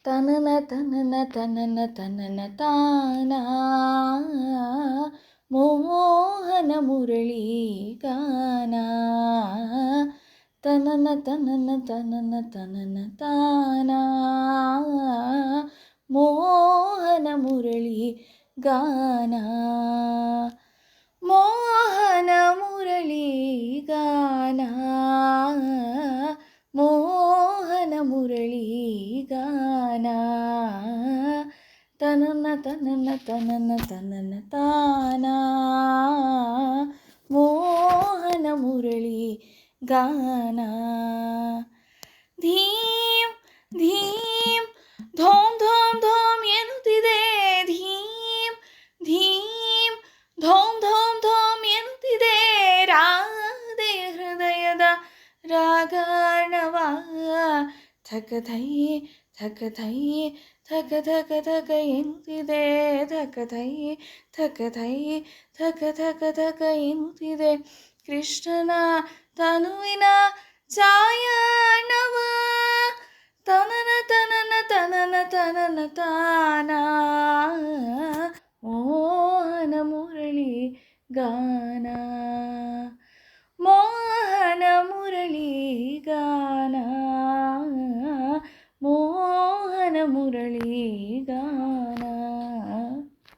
ತನನ ತನನ ತನನ ತನನ ತಾನಾ ಮೋಹನ ಮುರಳಿ ಗಾನ ತನನ ತನನ ತನನ ತನನ ತಾನಾ ಮೋಹನ ಮುರಳಿ ಗಾನ ಮೋಹನ ಮುರಳಿ ಗಾನ ಮೋಹನ ಮುರಳಿ ಗಾನ ತನನ ತನನ ತನನ ತನನ ತಾನಾ ಮೋಹನ ಮುರಳಿ ಗಾನ ಧೀಂ ಧೀಂ ಧೋಂ ಧೋಂ ಧೋಂ ಎನ್ನುತ್ತಿದೆ ಧೀಂ ಧೀಂ ಧೋಂ ಧೋಂ ಧೋಂ ಎನ್ನುತ್ತಿದೆ ರಾಧೆಯ ಹೃದಯದ ರಾಗಾರ್ಣವ ಥಕಥೈ ಥಕಥೈ ಥಕ ಥಕ ಥಕ ಎಂತಿದೆ ಥಕಥೈ ಥಕಥೈ ಥಕ ಥಕ ಥಕ ಎಂತಿದೆ ಕೃಷ್ಣನ ತನುವಿನ ಛಾಯಾರ್ಣವ ತನನ ತನನ ತನನ ತನನ ತಾನಾ ಮೋಹನ ಮುರಳಿ ಗಾನ.